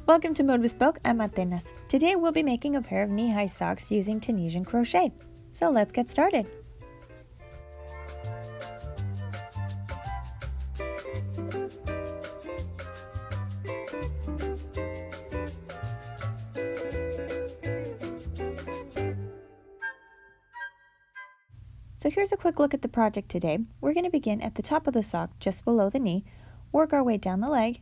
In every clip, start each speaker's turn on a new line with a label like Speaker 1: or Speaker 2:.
Speaker 1: Welcome to Mode Bespoke, I'm Atenas. Today we'll be making a pair of knee-high socks using Tunisian crochet. So let's get started. So here's a quick look at the project today. We're going to begin at the top of the sock, just below the knee, work our way down the leg,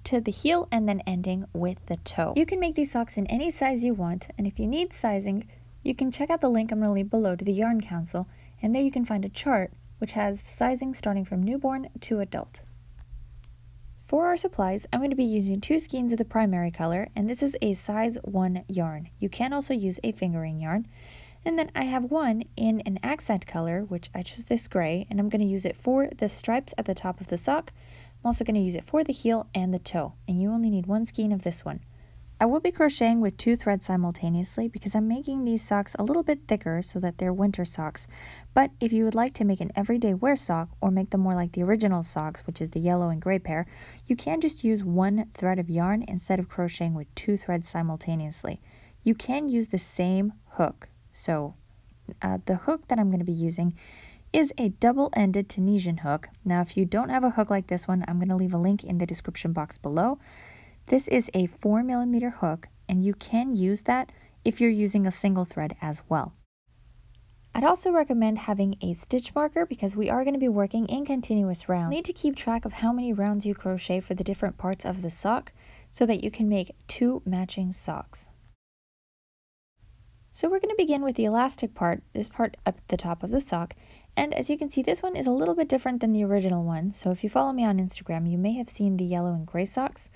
Speaker 1: to the heel, and then ending with the toe. You can make these socks in any size you want, and if you need sizing, you can check out the link I'm going to leave below to the Yarn Council, and there you can find a chart which has the sizing starting from newborn to adult. For our supplies, I'm going to be using 2 skeins of the primary color, and this is a size 1 yarn. You can also use a fingering yarn. And then I have one in an accent color, which I chose this gray, and I'm going to use it for the stripes at the top of the sock. I'm also going to use it for the heel and the toe, and you only need 1 skein of this one. I will be crocheting with 2 threads simultaneously because I'm making these socks a little bit thicker so that they're winter socks. But if you would like to make an everyday wear sock or make them more like the original socks, which is the yellow and gray pair, you can just use 1 thread of yarn instead of crocheting with 2 threads simultaneously. You can use the same hook. So the hook that I'm going to be using is a double-ended Tunisian hook. Now if you don't have a hook like this one, I'm going to leave a link in the description box below. This is a 4mm hook, and you can use that if you're using a single thread as well. I'd also recommend having a stitch marker because we are going to be working in continuous rounds. You need to keep track of how many rounds you crochet for the different parts of the sock so that you can make 2 matching socks. So we're going to begin with the elastic part, this part up at the top of the sock, and as you can see, this one is a little bit different than the original one. So if you follow me on Instagram, you may have seen the yellow and gray socks.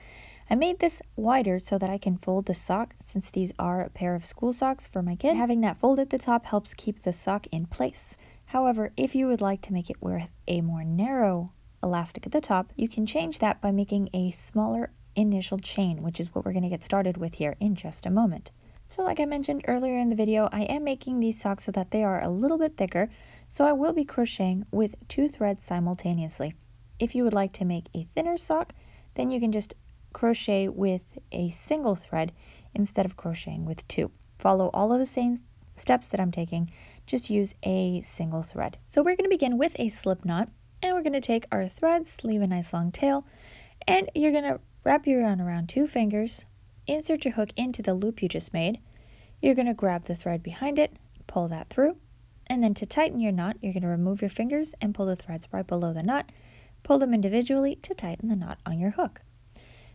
Speaker 1: I made this wider so that I can fold the sock, since these are a pair of school socks for my kid. Having that fold at the top helps keep the sock in place. However, if you would like to make it with a more narrow elastic at the top, you can change that by making a smaller initial chain, which is what we're going to get started with here in just a moment. So like I mentioned earlier in the video, I am making these socks so that they are a little bit thicker, so I will be crocheting with 2 threads simultaneously. If you would like to make a thinner sock, then you can just crochet with a single thread instead of crocheting with 2. Follow all of the same steps that I'm taking, just use a single thread. So we're going to begin with a slip knot, and we're going to take our threads, leave a nice long tail, and you're going to wrap your yarn around 2 fingers, insert your hook into the loop you just made. You're going to grab the thread behind it, pull that through, and then to tighten your knot, you're going to remove your fingers and pull the threads right below the knot. Pull them individually to tighten the knot on your hook.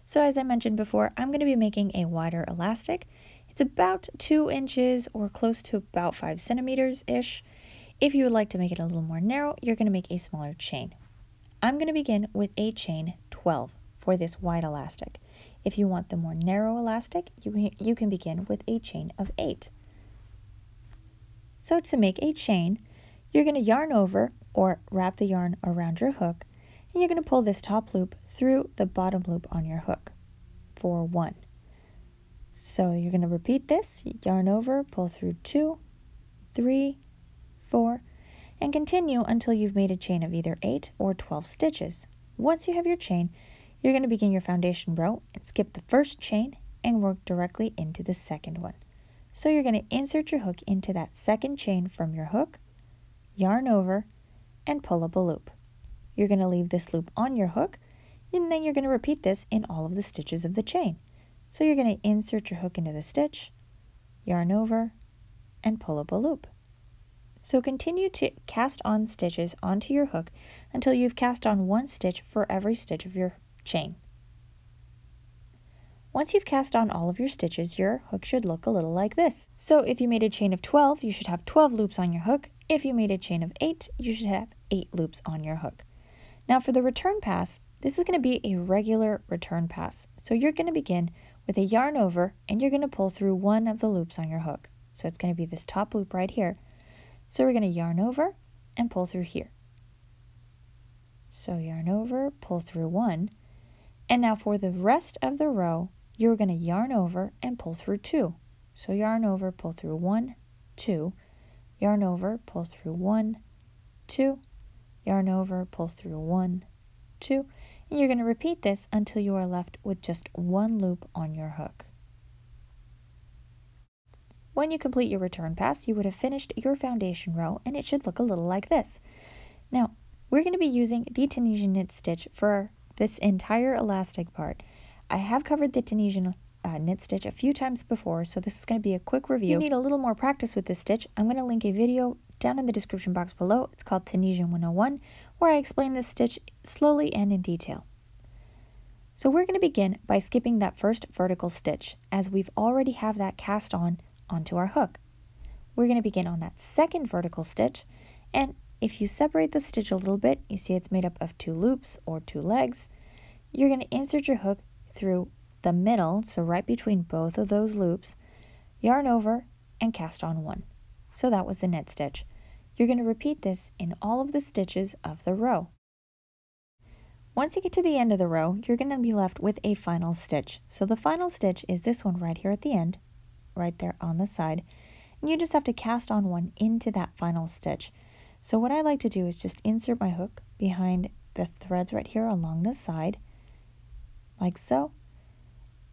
Speaker 1: So as I mentioned before, I'm going to be making a wider elastic. It's about 2 inches or close to about 5 centimeters-ish. If you would like to make it a little more narrow, you're going to make a smaller chain. I'm going to begin with a chain 12 for this wide elastic. If you want the more narrow elastic, you can begin with a chain of 8. So to make a chain, you're going to yarn over or wrap the yarn around your hook, and you're going to pull this top loop through the bottom loop on your hook for 1. So you're going to repeat this, yarn over, pull through 2, 3, 4, and continue until you've made a chain of either 8 or 12 stitches. Once you have your chain, you're going to begin your foundation row and skip the first chain and work directly into the second one. So you're going to insert your hook into that second chain from your hook, yarn over, and pull up a loop. You're going to leave this loop on your hook, and then you're going to repeat this in all of the stitches of the chain. So you're going to insert your hook into the stitch, yarn over, and pull up a loop. So continue to cast on stitches onto your hook until you've cast on 1 stitch for every stitch of your chain. Once you've cast on all of your stitches, your hook should look a little like this. So if you made a chain of 12, you should have 12 loops on your hook. If you made a chain of 8, you should have 8 loops on your hook. Now for the return pass, this is going to be a regular return pass. So you're going to begin with a yarn over, and you're going to pull through 1 of the loops on your hook. So it's going to be this top loop right here. So we're going to yarn over and pull through here. So yarn over, pull through 1. And now for the rest of the row, you're going to yarn over and pull through 2. So yarn over, pull through 1, 2, yarn over, pull through 1, 2, yarn over, pull through 1, 2, And you're going to repeat this until you are left with just one loop on your hook. When you complete your return pass, you would have finished your foundation row, and it should look a little like this. Now, we're going to be using the Tunisian knit stitch for this entire elastic part. I have covered the Tunisian knit stitch a few times before, so this is going to be a quick review. If you need a little more practice with this stitch, I'm going to link a video down in the description box below. It's called Tunisian 101, where I explain this stitch slowly and in detail. So we're going to begin by skipping that first vertical stitch, as we've already have that cast on onto our hook. We're going to begin on that second vertical stitch, and if you separate the stitch a little bit, you see it's made up of 2 loops or 2 legs. You're going to insert your hook through the middle, so right between both of those loops, yarn over and cast on 1. So that was the knit stitch. You're going to repeat this in all of the stitches of the row. Once you get to the end of the row, you're going to be left with a final stitch. So the final stitch is this one right here at the end, right there on the side, and you just have to cast on 1 into that final stitch. So what I like to do is just insert my hook behind the threads right here along the side, like so,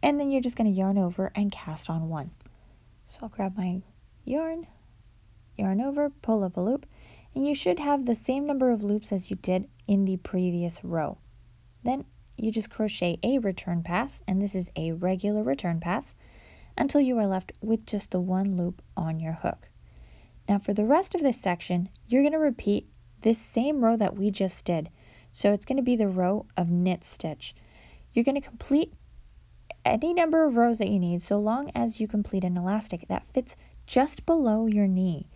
Speaker 1: and then you're just going to yarn over and cast on 1. So I'll grab my yarn over, pull up a loop, and you should have the same number of loops as you did in the previous row. Then you just crochet a return pass, and this is a regular return pass, until you are left with just the 1 loop on your hook. Now for the rest of this section, you're going to repeat this same row that we just did. So it's going to be the row of knit stitch. You're going to complete any number of rows that you need, so long as you complete an elastic that fits just below your knee.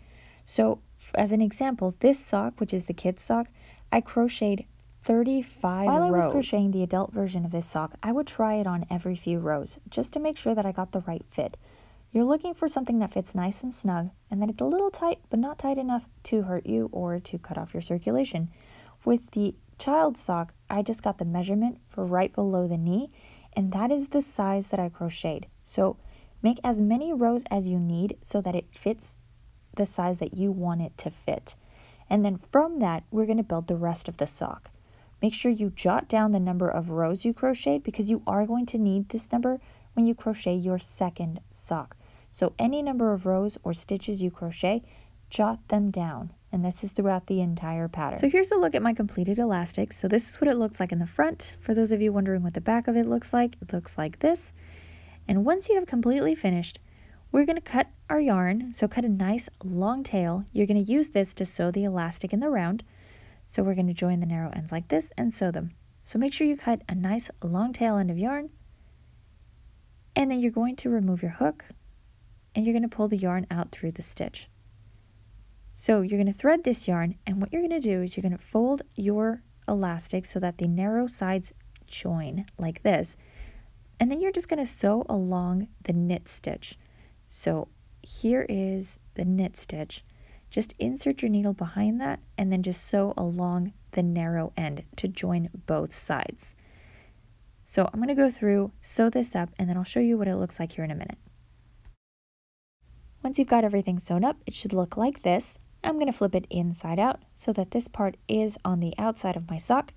Speaker 1: So as an example, this sock, which is the kid's sock, I crocheted 35 rows. While I was crocheting the adult version of this sock, I would try it on every few rows, just to make sure that I got the right fit. You're looking for something that fits nice and snug, and that it's a little tight, but not tight enough to hurt you or to cut off your circulation. With the child sock, I just got the measurement for right below the knee, and that is the size that I crocheted. So make as many rows as you need so that it fits the size that you want it to fit. And then from that, we're going to build the rest of the sock. Make sure you jot down the number of rows you crocheted, because you are going to need this number when you crochet your second sock. So any number of rows or stitches you crochet, jot them down. And this is throughout the entire pattern. So here's a look at my completed elastic. So this is what it looks like in the front. For those of you wondering what the back of it looks like this. And once you have completely finished, we're going to cut our yarn. So cut a nice long tail. You're going to use this to sew the elastic in the round. So we're going to join the narrow ends like this and sew them. So make sure you cut a nice long tail end of yarn. And then you're going to remove your hook, and you're going to pull the yarn out through the stitch. So you're going to thread this yarn, and what you're going to do is you're going to fold your elastic so that the narrow sides join like this, and then you're just going to sew along the knit stitch. So here is the knit stitch. Just insert your needle behind that, and then just sew along the narrow end to join both sides. So I'm going to go through, sew this up, and then I'll show you what it looks like here in a minute. Once you've got everything sewn up, it should look like this. I'm going to flip it inside out so that this part is on the outside of my sock.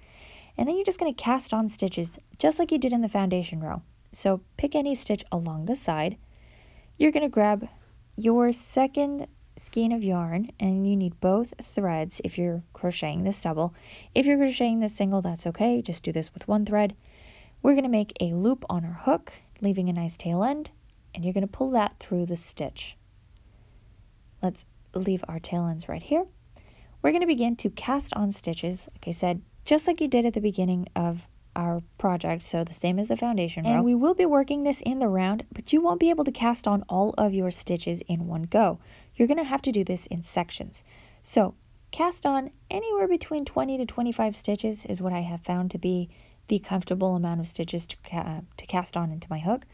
Speaker 1: And then you're just going to cast on stitches just like you did in the foundation row. So pick any stitch along the side. You're going to grab your second skein of yarn, and you need both threads if you're crocheting this double. If you're crocheting this single, that's okay. Just do this with 1 thread. We're going to make a loop on our hook, leaving a nice tail end, and you're going to pull that through the stitch. Let's leave our tail ends right here. We're going to begin to cast on stitches, like I said, just like you did at the beginning of our project, so the same as the foundation row. And we will be working this in the round, but you won't be able to cast on all of your stitches in one go. You're going to have to do this in sections. So cast on anywhere between 20 to 25 stitches is what I have found to be the comfortable amount of stitches to cast on into my hook.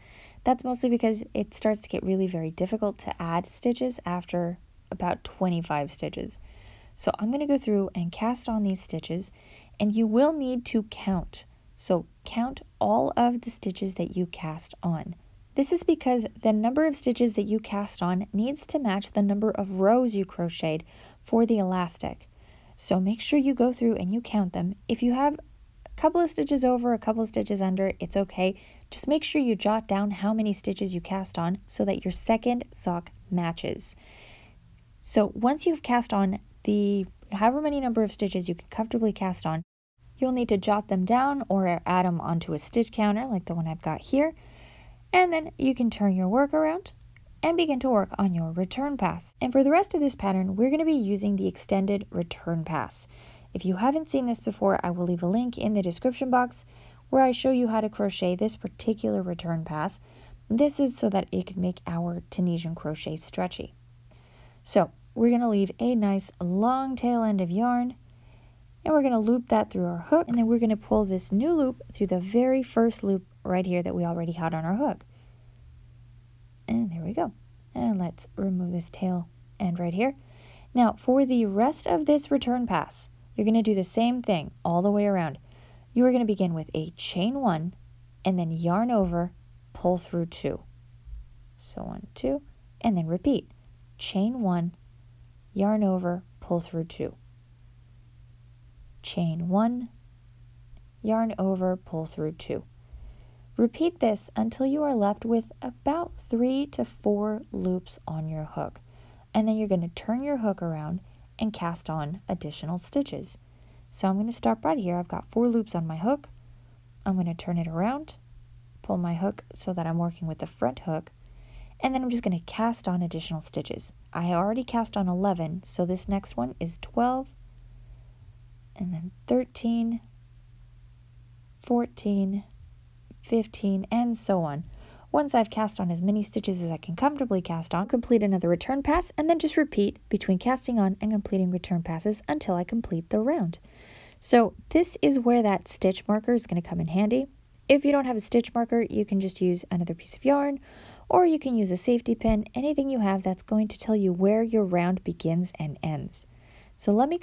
Speaker 1: That's mostly because it starts to get really very difficult to add stitches after about 25 stitches. So I'm going to go through and cast on these stitches, and you will need to count. So count all of the stitches that you cast on. This is because the number of stitches that you cast on needs to match the number of rows you crocheted for the elastic. So make sure you go through and you count them. If you have a couple of stitches over, a couple of stitches under, it's okay. Just make sure you jot down how many stitches you cast on so that your second sock matches. So once you've cast on the however many number of stitches you can comfortably cast on, you'll need to jot them down or add them onto a stitch counter like the one I've got here. And then you can turn your work around and begin to work on your return pass. And for the rest of this pattern, we're going to be using the extended return pass. If you haven't seen this before, I will leave a link in the description box where I show you how to crochet this particular return pass. This is so that it can make our Tunisian crochet stretchy. So we're going to leave a nice long tail end of yarn, and we're going to loop that through our hook, and then we're going to pull this new loop through the very first loop right here that we already had on our hook. And there we go. And let's remove this tail end right here. Now for the rest of this return pass, you're going to do the same thing all the way around. You are going to begin with a chain 1 and then yarn over, pull through 2. So 1, 2, and then repeat. Chain 1, yarn over, pull through 2. Chain 1, yarn over, pull through 2. Repeat this until you are left with about 3 to 4 loops on your hook. And then you're going to turn your hook around and cast on additional stitches. So I'm going to start right here. I've got 4 loops on my hook. I'm going to turn it around, pull my hook so that I'm working with the front hook, and then I'm just going to cast on additional stitches. I already cast on 11, so this next one is 12, and then 13, 14, 15, and so on. Once I've cast on as many stitches as I can comfortably cast on, complete another return pass, and then just repeat between casting on and completing return passes until I complete the round. So this is where that stitch marker is going to come in handy. If you don't have a stitch marker, you can just use another piece of yarn, or you can use a safety pin, anything you have that's going to tell you where your round begins and ends. So let me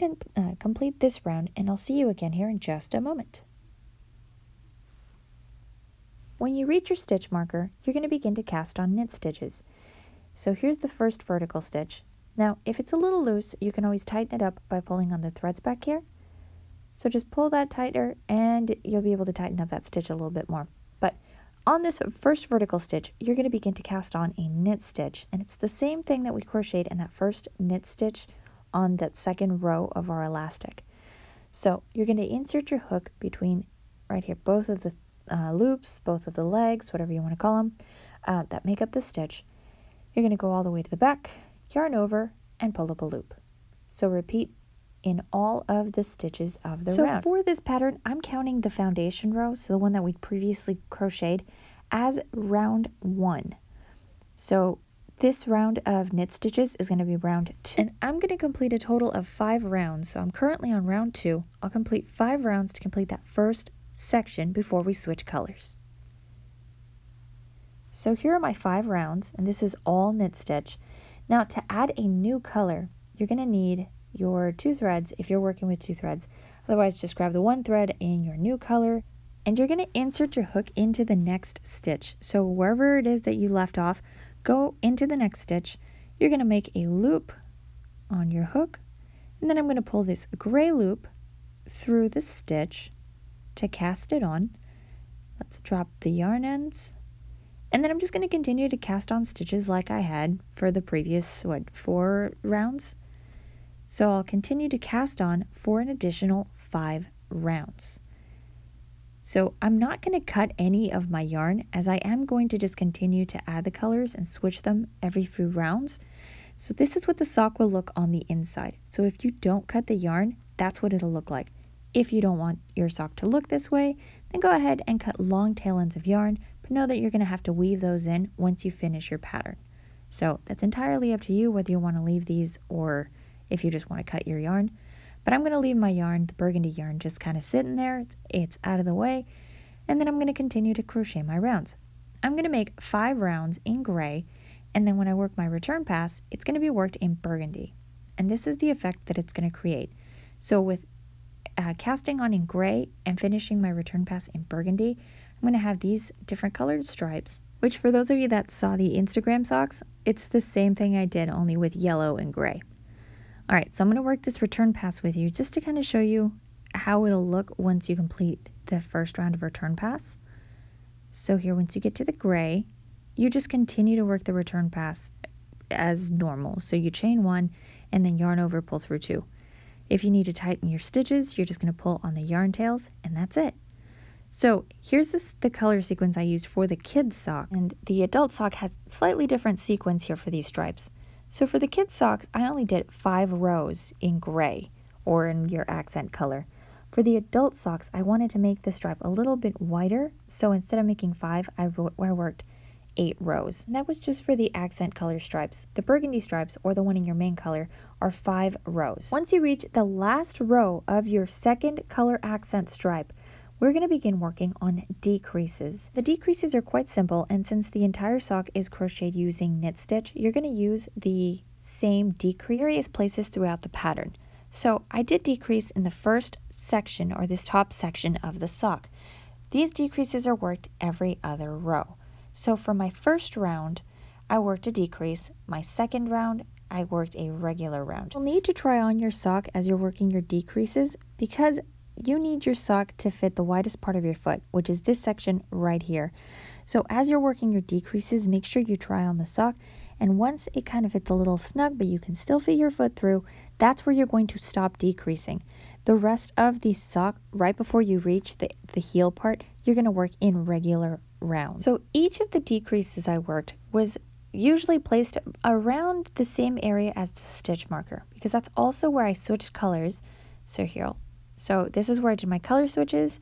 Speaker 1: complete this round, and I'll see you again here in just a moment. When you reach your stitch marker, you're going to begin to cast on knit stitches. So here's the first vertical stitch. Now, if it's a little loose, you can always tighten it up by pulling on the threads back here. So just pull that tighter and you'll be able to tighten up that stitch a little bit more. But on this first vertical stitch, you're going to begin to cast on a knit stitch. And it's the same thing that we crocheted in that first knit stitch on that second row of our elastic. So you're going to insert your hook between right here, both of the loops, both of the legs, whatever you want to call them, that make up the stitch. You're going to go all the way to the back, yarn over, and pull up a loop. So repeat in all of the stitches of the round. So for this pattern, I'm counting the foundation row, so the one that we previously crocheted, as round 1. So this round of knit stitches is going to be round 2. And I'm going to complete a total of 5 rounds. So I'm currently on round 2. I'll complete 5 rounds to complete that first section before we switch colors. So here are my 5 rounds, and this is all knit stitch. Now to add a new color, you're going to need your 2 threads if you're working with 2 threads. Otherwise, just grab the 1 thread in your new color, and you're going to insert your hook into the next stitch. So wherever it is that you left off, go into the next stitch. You're going to make a loop on your hook, and then I'm going to pull this gray loop through the stitch to cast it on. Let's drop the yarn ends, and then I'm just going to continue to cast on stitches like I had for the previous 4 rounds. So I'll continue to cast on for an additional 5 rounds. So I'm not going to cut any of my yarn, as I am going to just continue to add the colors and switch them every few rounds. So this is what the sock will look on the inside. So if you don't cut the yarn, that's what it'll look like. If you don't want your sock to look this way, then go ahead and cut long tail ends of yarn, but know that you're going to have to weave those in once you finish your pattern. So that's entirely up to you whether you want to leave these or if you just want to cut your yarn. But I'm going to leave my yarn, the burgundy yarn, just kind of sitting there. It's out of the way. And then I'm going to continue to crochet my rounds. I'm going to make 5 rounds in gray, and then when I work my return pass, it's going to be worked in burgundy. And this is the effect that it's going to create. So with casting on in gray and finishing my return pass in burgundy, I'm going to have these different colored stripes, which for those of you that saw the Instagram socks, it's the same thing I did, only with yellow and gray. Alright, so I'm going to work this return pass with you just to kind of show you how it'll look once you complete the first round of return pass. So here, once you get to the gray, you just continue to work the return pass as normal. So you chain 1 and then yarn over, pull through 2. If you need to tighten your stitches, you're just going to pull on the yarn tails, and that's it. So here's the color sequence I used for the kid's sock, and the adult sock has slightly different sequence here for these stripes. So for the kid's socks, I only did 5 rows in gray, or in your accent color. For the adult socks, I wanted to make the stripe a little bit wider, so instead of making 5, I worked 8 rows. And that was just for the accent color stripes. The burgundy stripes, or the one in your main color, are 5 rows. Once you reach the last row of your second color accent stripe, we're going to begin working on decreases. The decreases are quite simple, and since the entire sock is crocheted using knit stitch, you're going to use the same decrease various places throughout the pattern. So I did decrease in the first section, or this top section of the sock. These decreases are worked every other row. So for my first round, I worked a decrease. My second round, I worked a regular round. You'll need to try on your sock as you're working your decreases, because you need your sock to fit the widest part of your foot, which is this section right here. So as you're working your decreases, make sure you try on the sock, and once it kind of fits a little snug, but you can still fit your foot through, that's where you're going to stop decreasing. The rest of the sock, right before you reach the heel part, you're going to work in regular rounds. So each of the decreases I worked was usually placed around the same area as the stitch marker, because that's also where I switched colors. So this is where I did my color switches,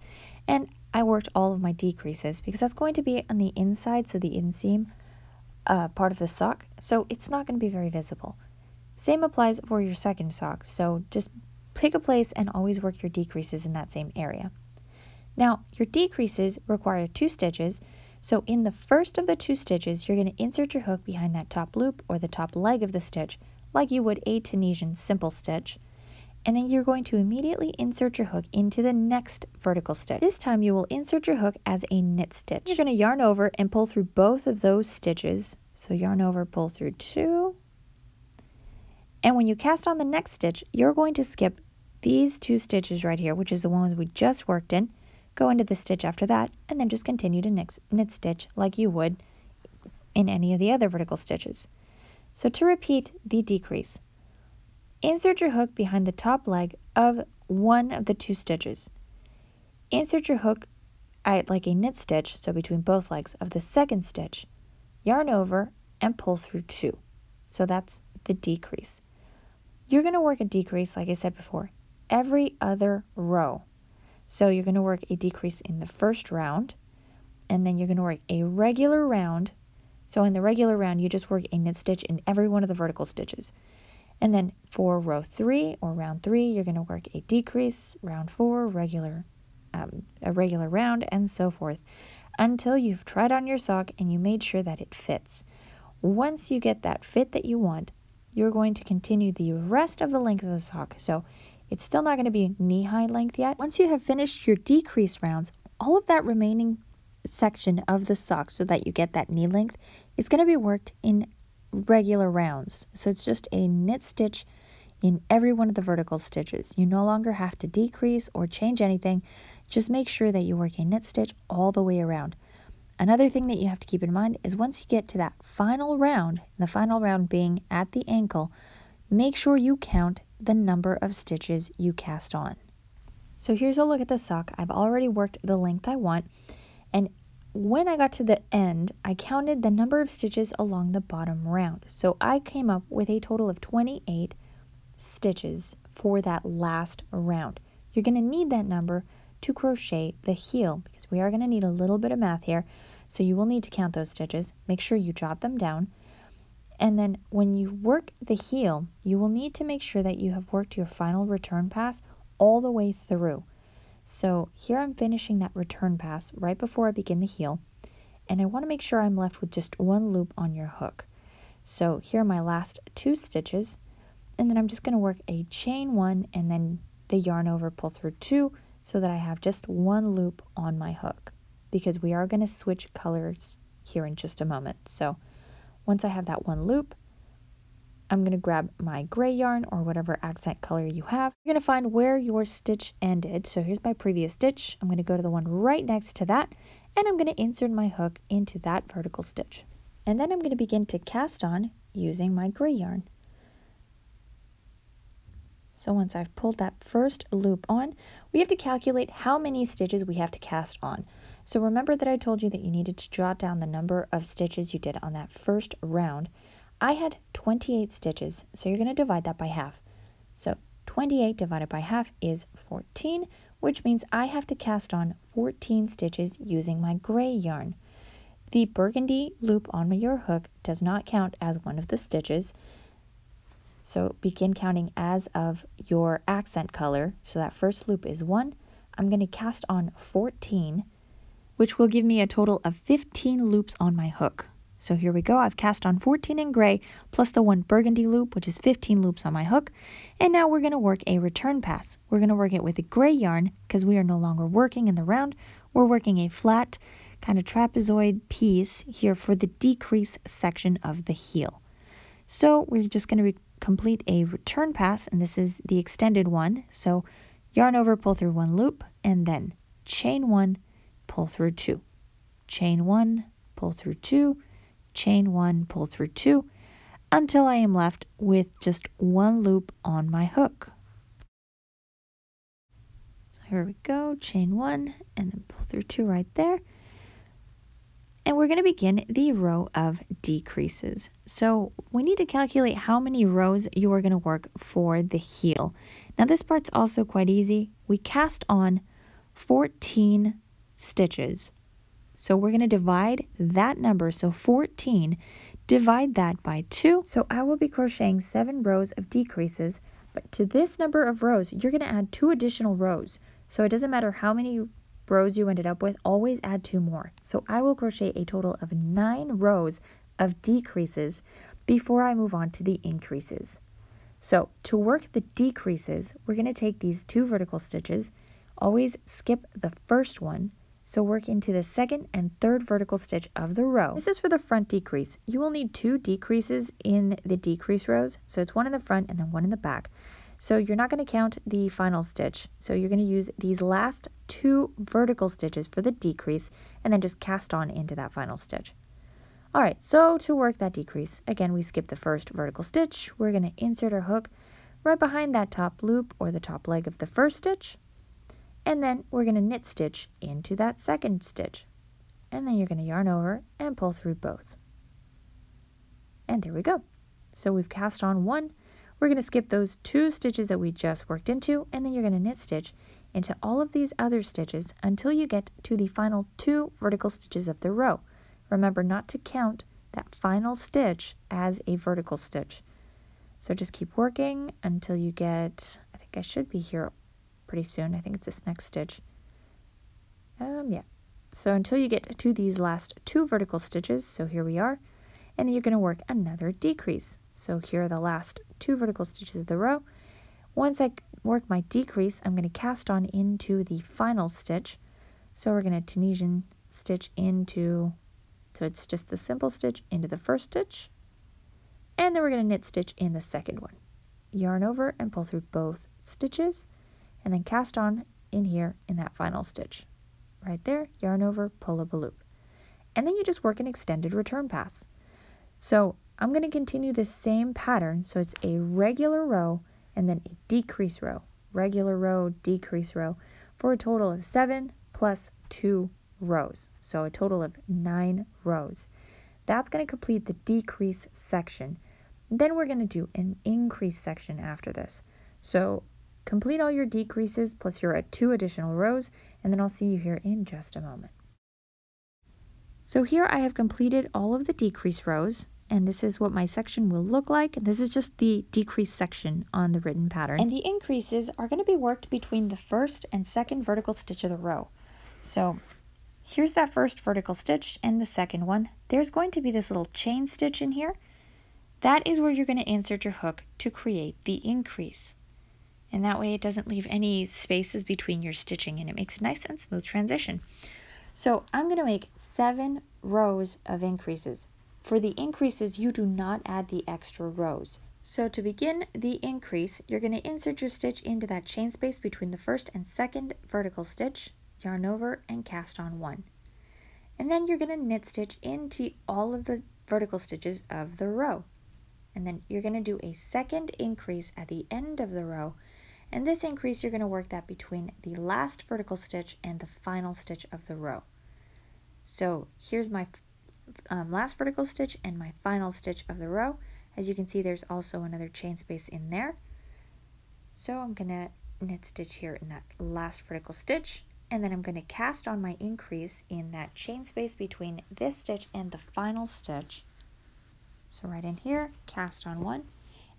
Speaker 1: and I worked all of my decreases, because that's going to be on the inside, so the inseam part of the sock, so it's not going to be very visible. Same applies for your second sock, so just pick a place and always work your decreases in that same area. Now, your decreases require 2 stitches, so in the first of the 2 stitches, you're going to insert your hook behind that top loop or the top leg of the stitch, like you would a Tunisian simple stitch, and then you're going to immediately insert your hook into the next vertical stitch. This time you will insert your hook as a knit stitch. You're going to yarn over and pull through both of those stitches, so yarn over, pull through 2, and when you cast on the next stitch, you're going to skip these 2 stitches right here, which is the ones we just worked in, go into the stitch after that, and then just continue to knit stitch like you would in any of the other vertical stitches. So to repeat the decrease, insert your hook behind the top leg of one of the 2 stitches. Insert your hook like a knit stitch, so between both legs of the second stitch, yarn over and pull through 2. So that's the decrease. You're going to work a decrease, like I said before, every other row. So you're going to work a decrease in the first round, and then you're going to work a regular round. So in the regular round, you just work a knit stitch in every one of the vertical stitches. And then for row 3 or round 3, you're going to work a decrease, round 4, a regular round, and so forth, until you've tried on your sock and you made sure that it fits. Once you get that fit that you want, you're going to continue the rest of the length of the sock. So it's still not going to be knee-high length yet. Once you have finished your decrease rounds, all of that remaining section of the sock, so that you get that knee length, is going to be worked in regular rounds. So it's just a knit stitch in every one of the vertical stitches. You no longer have to decrease or change anything. Just make sure that you work a knit stitch all the way around. Another thing that you have to keep in mind is once you get to that final round, the final round being at the ankle, make sure you count the number of stitches you cast on. So here's a look at the sock. I've already worked the length I want, and when I got to the end, I counted the number of stitches along the bottom round. So I came up with a total of 28 stitches for that last round. You're going to need that number to crochet the heel, because we are going to need a little bit of math here. So you will need to count those stitches. Make sure you jot them down. And then when you work the heel, you will need to make sure that you have worked your final return pass all the way through. So here I'm finishing that return pass right before I begin the heel, and I want to make sure I'm left with just 1 loop on your hook. So here are my last 2 stitches, and then I'm just going to work a chain 1 and then the yarn over, pull through 2, so that I have just 1 loop on my hook, because we are going to switch colors here in just a moment. So once I have that 1 loop, I'm going to grab my gray yarn or whatever accent color you have. You're going to find where your stitch ended. So here's my previous stitch. I'm going to go to the one right next to that, and I'm going to insert my hook into that vertical stitch. And then I'm going to begin to cast on using my gray yarn. So once I've pulled that first loop on, we have to calculate how many stitches we have to cast on. So remember that I told you that you needed to jot down the number of stitches you did on that first round. I had 28 stitches, so you're going to divide that by half. So 28 divided by half is 14, which means I have to cast on 14 stitches using my gray yarn. The burgundy loop on your hook does not count as one of the stitches, so begin counting as of your accent color. So that first loop is 1. I'm going to cast on 14, which will give me a total of 15 loops on my hook. So here we go, I've cast on 14 in gray, plus the 1 burgundy loop, which is 15 loops on my hook. And now we're going to work a return pass. We're going to work it with a gray yarn, because we are no longer working in the round. We're working a flat, kind of trapezoid piece here for the decrease section of the heel. So we're just going to complete a return pass, and this is the extended one. So yarn over, pull through 1 loop, and then chain 1, pull through 2. Chain 1, pull through 2. Chain 1, pull through 2, until I am left with just 1 loop on my hook. So here we go, chain 1, and then pull through 2 right there. And we're going to begin the row of decreases. So we need to calculate how many rows you are going to work for the heel. Now this part's also quite easy. We cast on 14 stitches. So we're going to divide that number, so 14, divide that by 2. So I will be crocheting 7 rows of decreases, but to this number of rows, you're going to add 2 additional rows. So it doesn't matter how many rows you ended up with, always add 2 more. So I will crochet a total of 9 rows of decreases before I move on to the increases. So to work the decreases, we're going to take these 2 vertical stitches, always skip the first one, so work into the 2nd and 3rd vertical stitch of the row. This is for the front decrease. You will need 2 decreases in the decrease rows, so it's 1 in the front and then 1 in the back. So you're not going to count the final stitch, so you're going to use these last 2 vertical stitches for the decrease and then just cast on into that final stitch. Alright, so to work that decrease, again we skip the first vertical stitch. We're going to insert our hook right behind that top loop or the top leg of the first stitch. And then we're going to knit stitch into that 2nd stitch. And then you're going to yarn over and pull through both. And there we go. So we've cast on 1. We're going to skip those 2 stitches that we just worked into, and then you're going to knit stitch into all of these other stitches until you get to the final 2 vertical stitches of the row. Remember not to count that final stitch as a vertical stitch. So just keep working until you get, I think I should be here pretty soon. I think it's this next stitch. Yeah. So until you get to these last 2 vertical stitches, so here we are, and then you're going to work another decrease. So here are the last 2 vertical stitches of the row. Once I work my decrease, I'm going to cast on into the final stitch. So we're going to Tunisian stitch into, so it's just the simple stitch into the first stitch, and then we're going to knit stitch in the 2nd one. Yarn over and pull through both stitches, and then cast on in here in that final stitch. Right there, yarn over, pull up a loop. And then you just work an extended return pass. So I'm going to continue the same pattern, so it's a regular row and then a decrease row. Regular row, decrease row, for a total of 7 plus 2 rows. So a total of 9 rows. That's going to complete the decrease section. Then we're going to do an increase section after this. So complete all your decreases plus your 2 additional rows, and then I'll see you here in just a moment. So here I have completed all of the decrease rows, and this is what my section will look like. This is just the decrease section on the written pattern. And the increases are going to be worked between the 1st and 2nd vertical stitch of the row. So here's that first vertical stitch and the 2nd one. There's going to be this little chain stitch in here. That is where you're going to insert your hook to create the increase. And that way it doesn't leave any spaces between your stitching, and it makes a nice and smooth transition. So I'm going to make 7 rows of increases. For the increases, you do not add the extra rows. So to begin the increase, you're going to insert your stitch into that chain space between the first and second vertical stitch, yarn over, and cast on 1. And then you're going to knit stitch into all of the vertical stitches of the row. And then you're going to do a second increase at the end of the row. And this increase, you're going to work that between the last vertical stitch and the final stitch of the row. So here's my last vertical stitch and my final stitch of the row. As you can see, there's also another chain space in there. So I'm going to knit stitch here in that last vertical stitch, and then I'm going to cast on my increase in that chain space between this stitch and the final stitch. So right in here, cast on 1,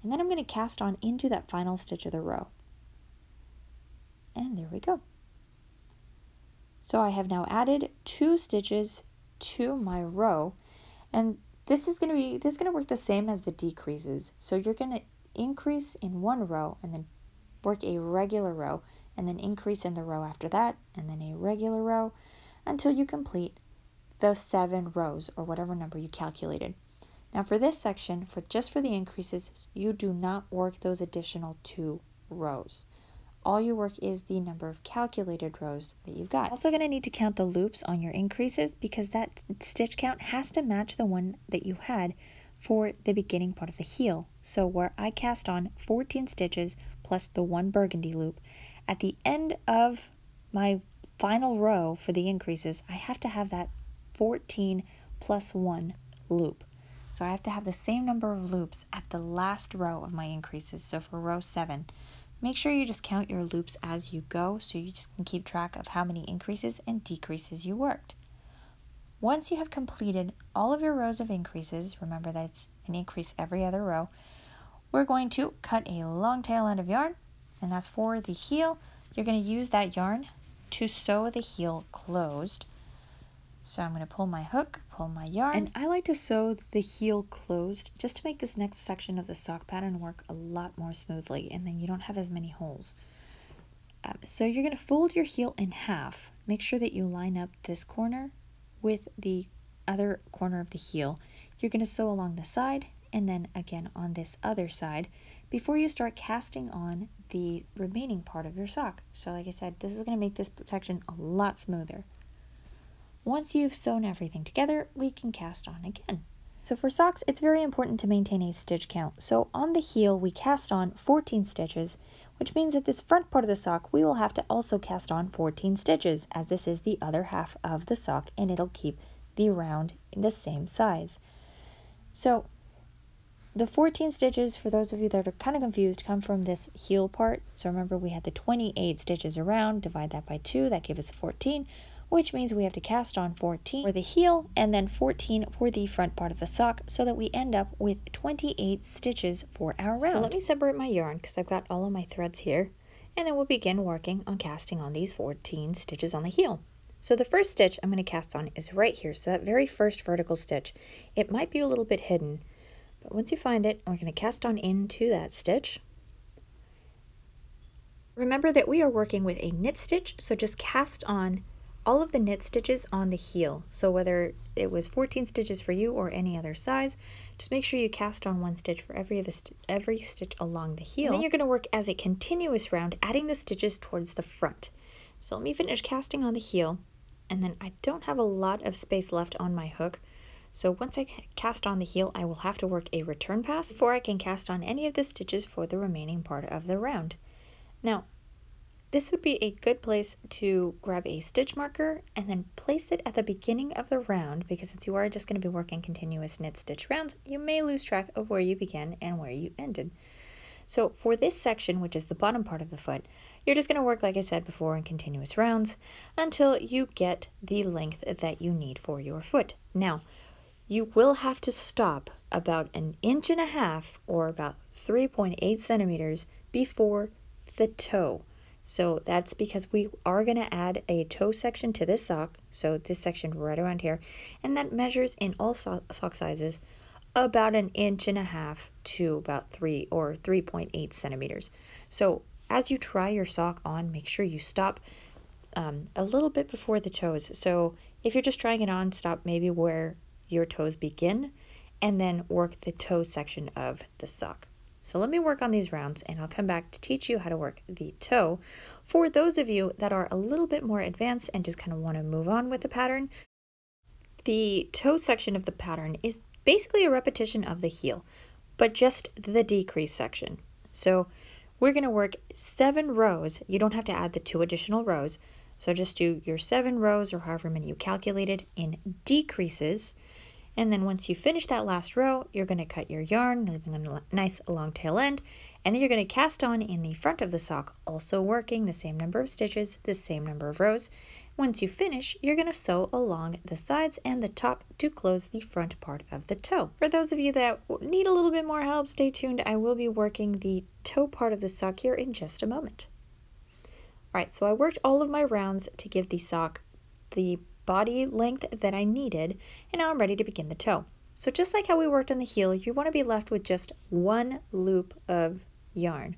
Speaker 1: and then I'm going to cast on into that final stitch of the row. And there we go. So I have now added 2 stitches to my row, and this is going to work the same as the decreases. So you're going to increase in one row and then work a regular row, and then increase in the row after that, and then a regular row until you complete the 7 rows or whatever number you calculated. Now for this section, just for the increases, you do not work those additional 2 rows. All you work is the number of calculated rows that you've got. Also going to need to count the loops on your increases because that stitch count has to match the one that you had for the beginning part of the heel. So where I cast on 14 stitches plus the 1 burgundy loop, at the end of my final row for the increases, I have to have that 14 plus 1 loop. So I have to have the same number of loops at the last row of my increases. So for row 7, make sure you just count your loops as you go so you just can keep track of how many increases and decreases you worked. Once you have completed all of your rows of increases, remember that it's an increase every other row, we're going to cut a long tail end of yarn, and that's for the heel. You're going to use that yarn to sew the heel closed. So I'm going to pull my hook, pull my yarn, and I like to sew the heel closed just to make this next section of the sock pattern work a lot more smoothly, and then you don't have as many holes. So you're going to fold your heel in half. Make sure that you line up this corner with the other corner of the heel. You're going to sew along the side and then again on this other side before you start casting on the remaining part of your sock. So like I said, this is going to make this section a lot smoother. Once you've sewn everything together, we can cast on again. So for socks, it's very important to maintain a stitch count. So on the heel, we cast on 14 stitches, which means that this front part of the sock, we will have to also cast on 14 stitches, as this is the other half of the sock, and it'll keep the round in the same size. So the 14 stitches, for those of you that are kind of confused, come from this heel part. So remember, we had the 28 stitches around, divide that by 2, that gives us 14, which means we have to cast on 14 for the heel and then 14 for the front part of the sock so that we end up with 28 stitches for our round. So let me separate my yarn because I've got all of my threads here, and then we'll begin working on casting on these 14 stitches on the heel. So the first stitch I'm going to cast on is right here, so that very first vertical stitch. It might be a little bit hidden, but once you find it, we're going to cast on into that stitch. Remember that we are working with a knit stitch, so just cast on all of the knit stitches on the heel. So whether it was 14 stitches for you or any other size, just make sure you cast on 1 stitch for every stitch along the heel. And then you're going to work as a continuous round, adding the stitches towards the front. So let me finish casting on the heel, and then I don't have a lot of space left on my hook. So once I cast on the heel, I will have to work a return pass before I can cast on any of the stitches for the remaining part of the round. Now, this would be a good place to grab a stitch marker and then place it at the beginning of the round, because since you are just going to be working continuous knit stitch rounds, you may lose track of where you began and where you ended. So for this section, which is the bottom part of the foot, you're just going to work, like I said before, in continuous rounds until you get the length that you need for your foot. Now, you will have to stop about 1.5 inches or about 3.8 centimeters before the toe. So that's because we are going to add a toe section to this sock, so this section right around here, and that measures in all sock sizes about 1.5 inches to about 3 or 3.8 centimeters. So as you try your sock on, make sure you stop a little bit before the toes. So if you're just trying it on, stop maybe where your toes begin, and then work the toe section of the sock. So let me work on these rounds and I'll come back to teach you how to work the toe. For those of you that are a little bit more advanced and just kind of want to move on with the pattern, the toe section of the pattern is basically a repetition of the heel, but just the decrease section. So we're going to work 7 rows. You don't have to add the 2 additional rows. So just do your 7 rows or however many you calculated in decreases. And then once you finish that last row, you're going to cut your yarn, leaving a nice long tail end. And then you're going to cast on in the front of the sock, also working the same number of stitches, the same number of rows. Once you finish, you're going to sew along the sides and the top to close the front part of the toe. For those of you that need a little bit more help, stay tuned. I will be working the toe part of the sock here in just a moment. All right, so I worked all of my rounds to give the sock the body length that I needed, and now I'm ready to begin the toe. So just like how we worked on the heel, you want to be left with just 1 loop of yarn.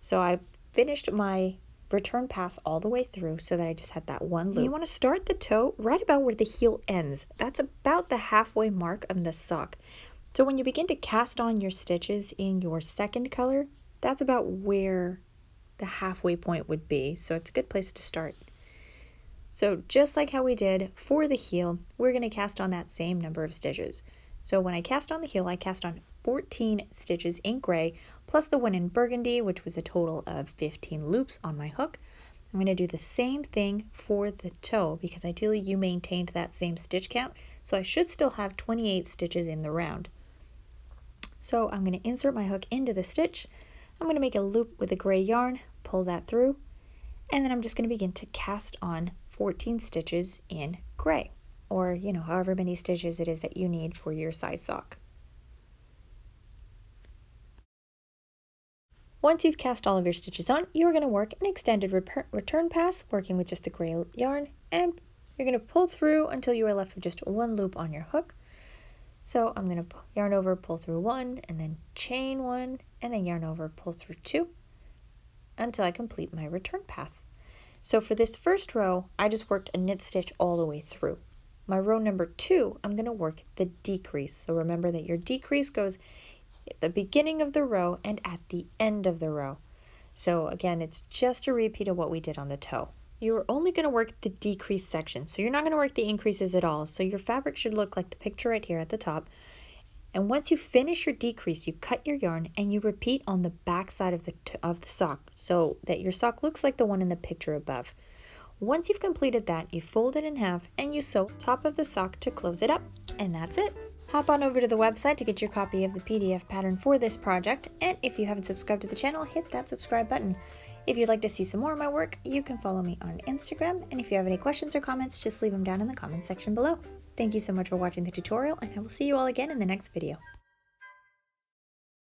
Speaker 1: So I finished my return pass all the way through so that I just had that 1 loop. You want to start the toe right about where the heel ends. That's about the halfway mark of the sock. So when you begin to cast on your stitches in your second color, that's about where the halfway point would be. So it's a good place to start. So just like how we did for the heel, we're going to cast on that same number of stitches. So when I cast on the heel, I cast on 14 stitches in gray, plus the one in burgundy, which was a total of 15 loops on my hook. I'm going to do the same thing for the toe, because ideally you maintained that same stitch count, so I should still have 28 stitches in the round. So I'm going to insert my hook into the stitch. I'm going to make a loop with a gray yarn, pull that through, and then I'm just going to begin to cast on 14 stitches in gray, or however many stitches it is that you need for your size sock. Once you've cast all of your stitches on, you're going to work an extended return pass, working with just the gray yarn, and you're going to pull through until you are left with just 1 loop on your hook. So I'm going to yarn over, pull through 1, and then chain 1, and then yarn over, pull through 2, until I complete my return pass. So for this first row, I just worked a knit stitch all the way through. My row number 2, I'm going to work the decrease. So remember that your decrease goes at the beginning of the row and at the end of the row. So again, it's just a repeat of what we did on the toe. You're only going to work the decrease section, so you're not going to work the increases at all. So your fabric should look like the picture right here at the top. And once you finish your decrease, you cut your yarn and you repeat on the back side of the sock, so that your sock looks like the one in the picture above. Once you've completed that, you fold it in half and you sew top of the sock to close it up, and that's it. Hop on over to the website to get your copy of the PDF pattern for this project, and if you haven't subscribed to the channel, hit that subscribe button. If you'd like to see some more of my work, you can follow me on Instagram, and if you have any questions or comments, just leave them down in the comment section below. Thank you so much for watching the tutorial, and I will see you all again in the next video.